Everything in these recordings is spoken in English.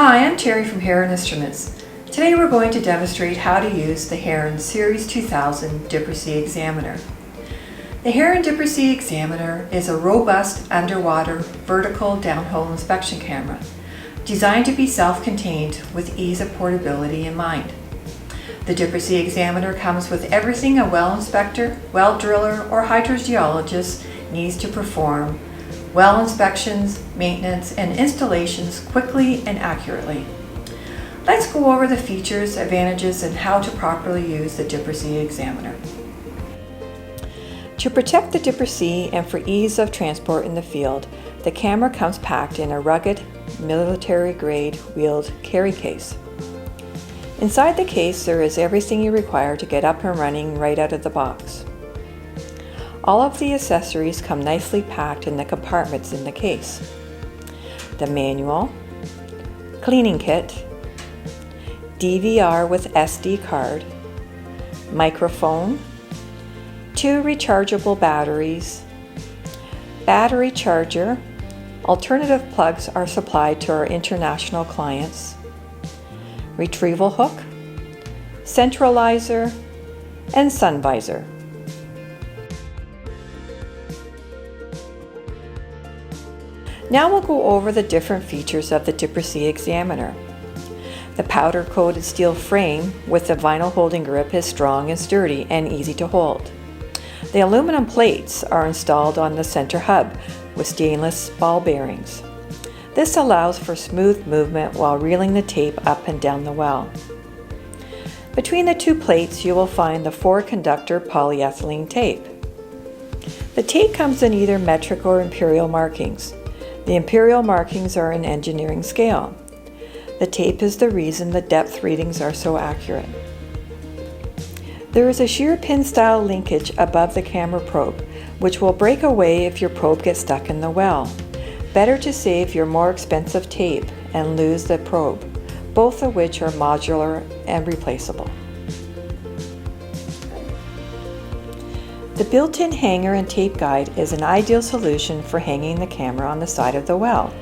Hi, I'm Terry from Heron Instruments. Today we're going to demonstrate how to use the Heron Series 2000 Dipper C Examiner. The Heron Dipper C Examiner is a robust underwater vertical downhole inspection camera designed to be self-contained with ease of portability in mind. The Dipper C Examiner comes with everything a well inspector, well driller, or hydrogeologist needs to perform well inspections, maintenance, and installations quickly and accurately. Let's go over the features, advantages, and how to properly use the Dipper C Examiner. To protect the Dipper C and for ease of transport in the field, the camera comes packed in a rugged, military-grade wheeled carry case. Inside the case, there is everything you require to get up and running right out of the box. All of the accessories come nicely packed in the compartments in the case. The manual, cleaning kit, DVR with SD card, microphone, 2 rechargeable batteries, battery charger, alternative plugs are supplied to our international clients, retrieval hook, centralizer, and sun visor. Now we'll go over the different features of the Dipper C Examiner. The powder-coated steel frame with the vinyl holding grip is strong and sturdy and easy to hold. The aluminum plates are installed on the center hub with stainless ball bearings. This allows for smooth movement while reeling the tape up and down the well. Between the 2 plates you will find the 4-conductor polyethylene tape. The tape comes in either metric or imperial markings. The imperial markings are an engineering scale. The tape is the reason the depth readings are so accurate. There is a shear pin style linkage above the camera probe, which will break away if your probe gets stuck in the well. Better to save your more expensive tape and lose the probe, both of which are modular and replaceable. The built-in hanger and tape guide is an ideal solution for hanging the camera on the side of the well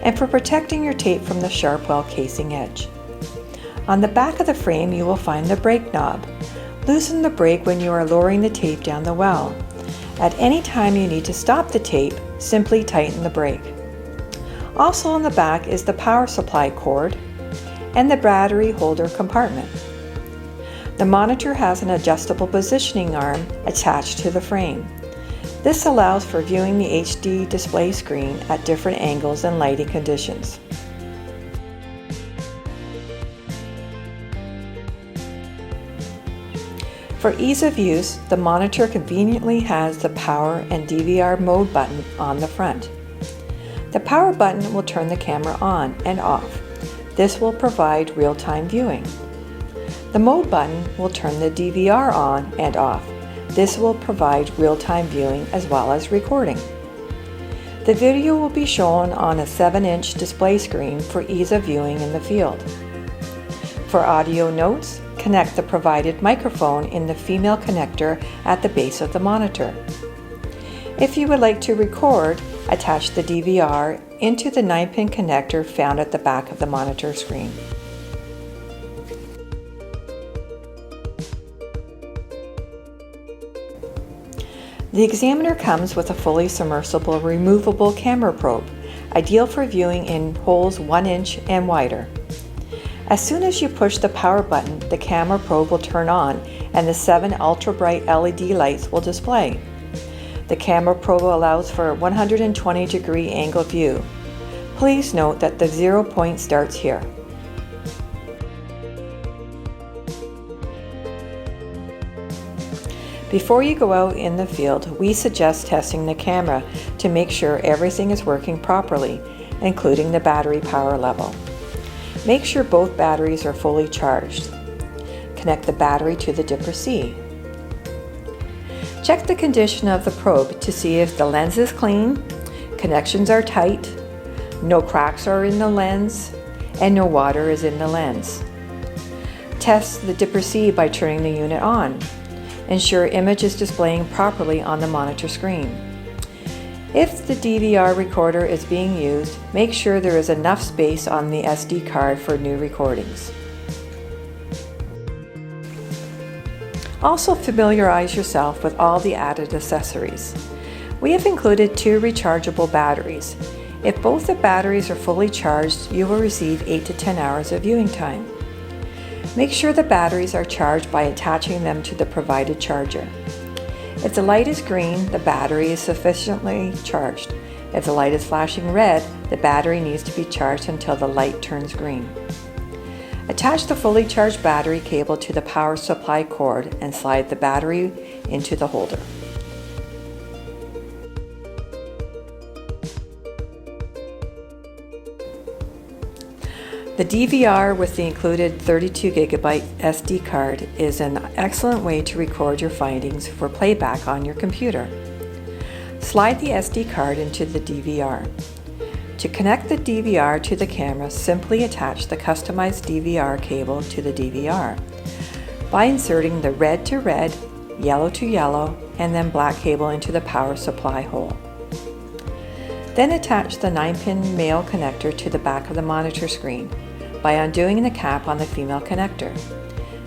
and for protecting your tape from the sharp well casing edge. On the back of the frame you will find the brake knob. Loosen the brake when you are lowering the tape down the well. At any time you need to stop the tape, simply tighten the brake. Also on the back is the power supply cord and the battery holder compartment. The monitor has an adjustable positioning arm attached to the frame. This allows for viewing the HD display screen at different angles and lighting conditions. For ease of use, the monitor conveniently has the power and DVR mode button on the front. The power button will turn the camera on and off. This will provide real-time viewing. The mode button will turn the DVR on and off. This will provide real-time viewing as well as recording. The video will be shown on a 7-inch display screen for ease of viewing in the field. For audio notes, connect the provided microphone in the female connector at the base of the monitor. If you would like to record, attach the DVR into the 9-pin connector found at the back of the monitor screen. The Examiner comes with a fully submersible removable camera probe, ideal for viewing in holes 1 inch and wider. As soon as you push the power button, the camera probe will turn on and the 7 ultra-bright LED lights will display. The camera probe allows for a 120-degree angle view. Please note that the 0 point starts here. Before you go out in the field, we suggest testing the camera to make sure everything is working properly, including the battery power level. Make sure both batteries are fully charged. Connect the battery to the Dipper C. Check the condition of the probe to see if the lens is clean, connections are tight, no cracks are in the lens, and no water is in the lens. Test the Dipper C by turning the unit on. Ensure image is displaying properly on the monitor screen. If the DVR recorder is being used, make sure there is enough space on the SD card for new recordings. Also familiarize yourself with all the added accessories. We have included 2 rechargeable batteries. If both the batteries are fully charged, you will receive 8 to 10 hours of viewing time. Make sure the batteries are charged by attaching them to the provided charger. If the light is green, the battery is sufficiently charged. If the light is flashing red, the battery needs to be charged until the light turns green. Attach the fully charged battery cable to the power supply cord and slide the battery into the holder. The DVR with the included 32GB SD card is an excellent way to record your findings for playback on your computer. Slide the SD card into the DVR. To connect the DVR to the camera, simply attach the customized DVR cable to the DVR by inserting the red to red, yellow to yellow, and then black cable into the power supply hole. Then attach the 9-pin male connector to the back of the monitor screen by undoing the cap on the female connector.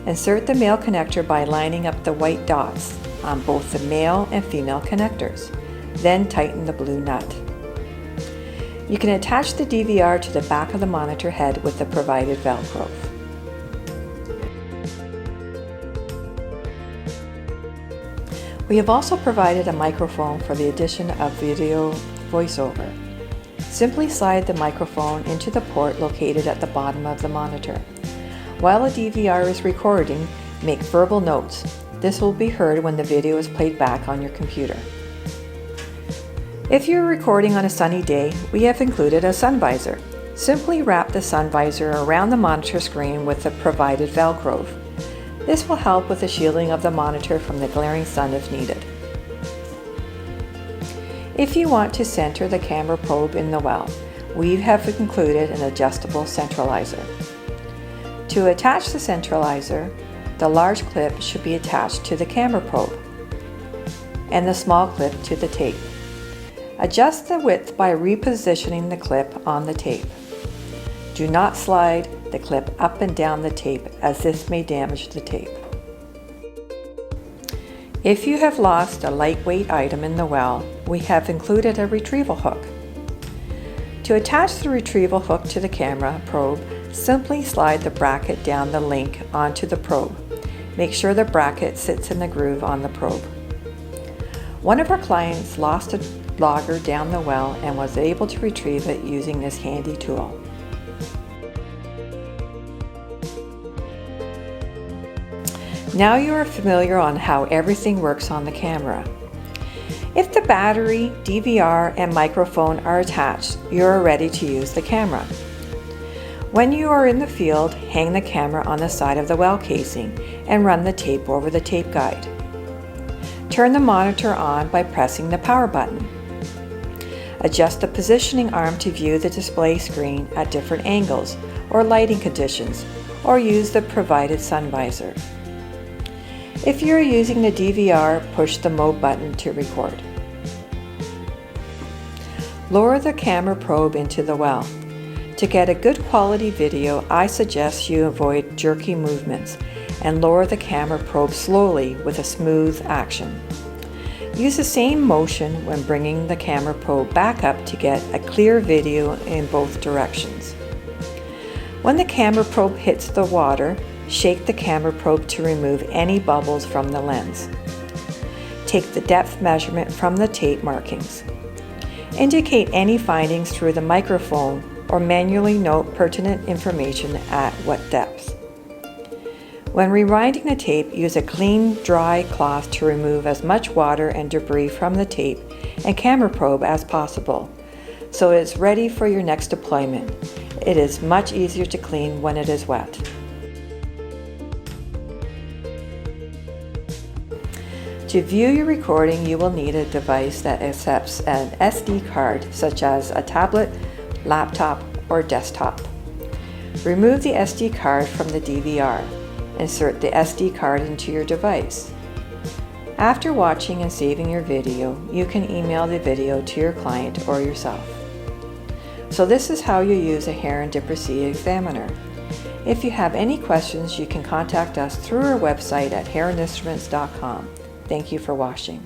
Insert the male connector by lining up the white dots on both the male and female connectors. Then tighten the blue nut. You can attach the DVR to the back of the monitor head with the provided Velcro. We have also provided a microphone for the addition of video voiceover. Simply slide the microphone into the port located at the bottom of the monitor. While the DVR is recording, make verbal notes. This will be heard when the video is played back on your computer. If you're recording on a sunny day, we have included a sun visor. Simply wrap the sun visor around the monitor screen with the provided Velcro. This will help with the shielding of the monitor from the glaring sun if needed. If you want to center the camera probe in the well, we have included an adjustable centralizer. To attach the centralizer, the large clip should be attached to the camera probe and the small clip to the tape. Adjust the width by repositioning the clip on the tape. Do not slide the clip up and down the tape, as this may damage the tape. If you have lost a lightweight item in the well, we have included a retrieval hook. To attach the retrieval hook to the camera probe, simply slide the bracket down the link onto the probe. Make sure the bracket sits in the groove on the probe. One of our clients lost a logger down the well and was able to retrieve it using this handy tool. Now you are familiar on how everything works on the camera. If the battery, DVR, and microphone are attached, you are ready to use the camera. When you are in the field, hang the camera on the side of the well casing and run the tape over the tape guide. Turn the monitor on by pressing the power button. Adjust the positioning arm to view the display screen at different angles or lighting conditions, or use the provided sun visor. If you are using the DVR, push the mode button to record. Lower the camera probe into the well. To get a good quality video, I suggest you avoid jerky movements and lower the camera probe slowly with a smooth action. Use the same motion when bringing the camera probe back up to get a clear video in both directions. When the camera probe hits the water, shake the camera probe to remove any bubbles from the lens. Take the depth measurement from the tape markings. Indicate any findings through the microphone or manually note pertinent information at what depth. When rewinding the tape, use a clean, dry cloth to remove as much water and debris from the tape and camera probe as possible, so it is ready for your next deployment. It is much easier to clean when it is wet. To view your recording, you will need a device that accepts an SD card, such as a tablet, laptop, or desktop. Remove the SD card from the DVR. Insert the SD card into your device. After watching and saving your video, you can email the video to your client or yourself. So this is how you use a Heron Dipper C examiner. If you have any questions, you can contact us through our website at heroninstruments.com. Thank you for watching.